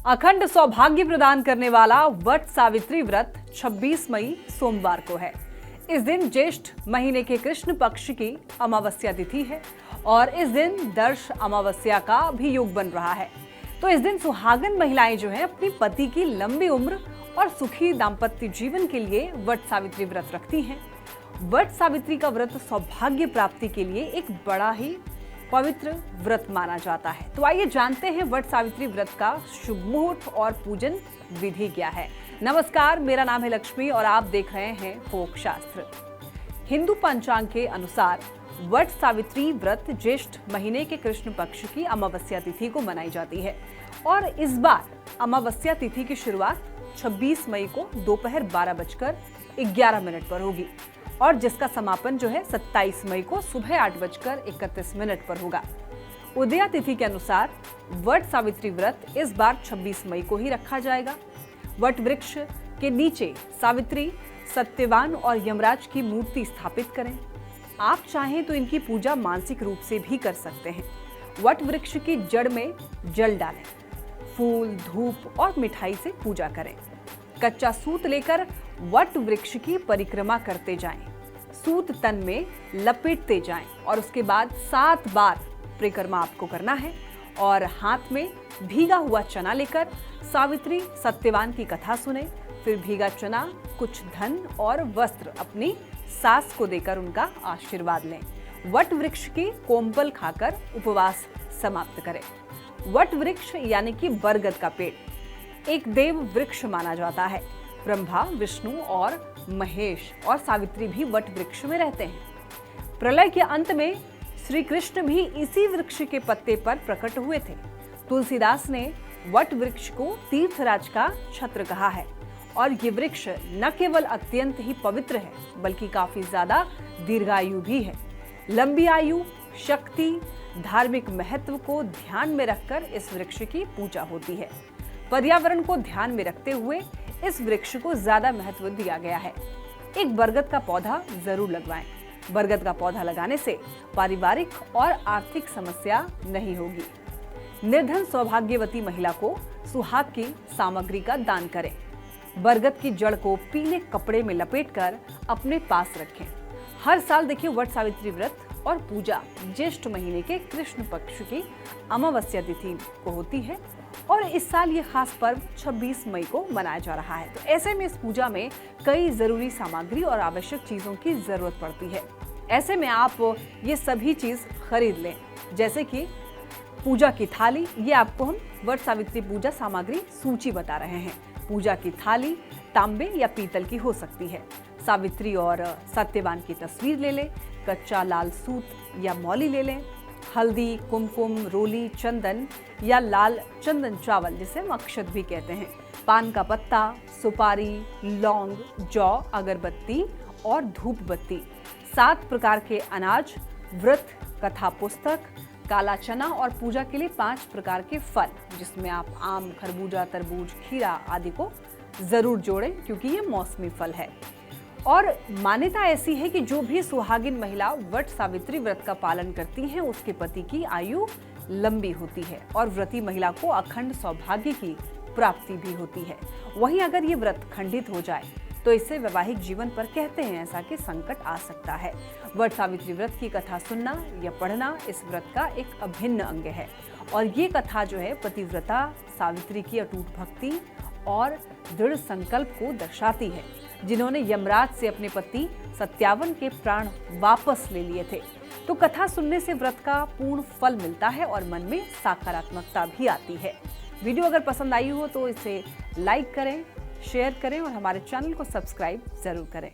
अखंड सौभाग्य प्रदान करने वाला वट सावित्री व्रत 26 मई सोमवार को है। इस दिन ज्येष्ठ महीने के कृष्ण पक्ष की अमावस्या तिथि है और इस दिन दर्श अमावस्या का भी योग बन रहा है। तो इस दिन सुहागन महिलाएं जो हैं अपनी पति की लंबी उम्र और सुखी दाम्पत्य जीवन के लिए वट सावित्री व्रत रखती हैं। वट सावित्री का व्रत सौभाग्य प्राप्ति के लिए एक बड़ा ही पवित्र व्रत माना जाता है। तो आइए जानते हैं वट सावित्री व्रत का शुभ मुहूर्त और पूजन विधि क्या है। नमस्कार, मेरा नाम है लक्ष्मी और आप देख रहे हैं फोक शास्त्र। हिंदू पंचांग के अनुसार वट सावित्री व्रत ज्येष्ठ महीने के कृष्ण पक्ष की अमावस्या तिथि को मनाई जाती है और इस बार अमावस्या तिथि की शुरुआत 26 मई को दोपहर 12:11 पर होगी और जिसका समापन जो है 27 मई को सुबह 8:31 पर होगा। उदया तिथि के अनुसार वट सावित्री व्रत इस बार 26 मई को ही रखा जाएगा। वट वृक्ष के नीचे सावित्री, सत्यवान और यमराज की मूर्ति स्थापित करें। आप चाहें तो इनकी पूजा मानसिक रूप से भी कर सकते हैं। वट वृक्ष की जड़ में जल डालें, फूल, धूप और मिठाई से पूजा करें। कच्चा सूत लेकर वट वृक्ष की परिक्रमा करते जाएं। सूत तन में लपेटते जाएं और उसके बाद 7 बार परिक्रमा आपको करना है और हाथ में भीगा हुआ चना लेकर सावित्री, सत्यवान की कथा सुने। फिर भीगा चना, कुछ धन और वस्त्र अपनी सास को देकर उनका आशीर्वाद लें। वट वृक्ष की कोम्पल खाकर उपवास समाप्त करें। वट वृक्ष यानी कि बरगद का पेड़ एक देव वृक्ष माना जाता है। ब्रह्मा, विष्णु और महेश और सावित्री भी वट वृक्ष में रहते हैं। प्रलय के अंत में श्री कृष्ण भी इसी वृक्ष के पत्ते पर प्रकट हुए थे। तुलसीदास ने वट वृक्ष को तीर्थराज का छत्र कहा है और ये वृक्ष न केवल अत्यंत ही पवित्र है बल्कि काफी ज्यादा दीर्घायु भी है। लंबी आयु, शक्ति, धार्मिक महत्व को ध्यान में रखकर इस वृक्ष की पूजा होती है। पर्यावरण को ध्यान में रखते हुए इस वृक्ष को ज्यादा महत्व दिया गया है। एक बरगद का पौधा जरूर लगवाएं। बरगद का पौधा लगाने से पारिवारिक और आर्थिक समस्या नहीं होगी। निर्धन सौभाग्यवती महिला को सुहाग की सामग्री का दान करें। बरगद की जड़ को पीले कपड़े में लपेटकर अपने पास रखें। हर साल देखिए वट सावित्री व्रत और पूजा ज्येष्ठ महीने के कृष्ण पक्ष की अमावस्या तिथि को होती है और इस साल ये खास पर्व 26 मई को मनाया जा रहा है। तो ऐसे में इस पूजा में कई जरूरी सामग्री और आवश्यक चीजों की जरूरत पड़ती है। ऐसे में आप ये सभी चीज खरीद लें, जैसे कि पूजा की थाली। ये आपको हम वट सावित्री पूजा सामग्री सूची बता रहे हैं। पूजा की थाली तांबे या पीतल की हो सकती है। सावित्री और सत्यवान की तस्वीर ले लें। कच्चा लाल सूत या मौली ले लें। हल्दी, कुमकुम, रोली, चंदन या लाल चंदन चावल जिसे हम अक्षत भी कहते हैं। पान का पत्ता, सुपारी, लौंग, जौ, अगरबत्ती और धूप बत्ती। 7 प्रकार के अनाज, व्रत, कथा पुस्तक, काला चना और पूजा के लिए 5 प्रकार के फल, जिसमें आप आम, खरबूजा, तरबूज, खीरा आदि को जरूर जोड़ें क्योंकि ये मौसमी फल है। और मान्यता ऐसी है कि जो भी सुहागिन महिला वट सावित्री व्रत का पालन करती हैं उसके पति की आयु लंबी होती है और व्रती महिला को अखंड सौभाग्य की प्राप्ति भी होती है। वहीं अगर ये व्रत खंडित हो जाए तो इससे वैवाहिक जीवन पर कहते हैं ऐसा कि संकट आ सकता है। वट सावित्री व्रत की कथा सुनना या पढ़ना इस व्रत का एक अभिन्न अंग है और ये कथा जो है पतिव्रता सावित्री की अटूट भक्ति और दृढ़ संकल्प को दर्शाती है, जिन्होंने यमराज से अपने पति सत्यावन के प्राण वापस ले लिए थे। तो कथा सुनने से व्रत का पूर्ण फल मिलता है और मन में सकारात्मकता भी आती है। वीडियो अगर पसंद आई हो तो इसे लाइक करें, शेयर करें और हमारे चैनल को सब्सक्राइब जरूर करें।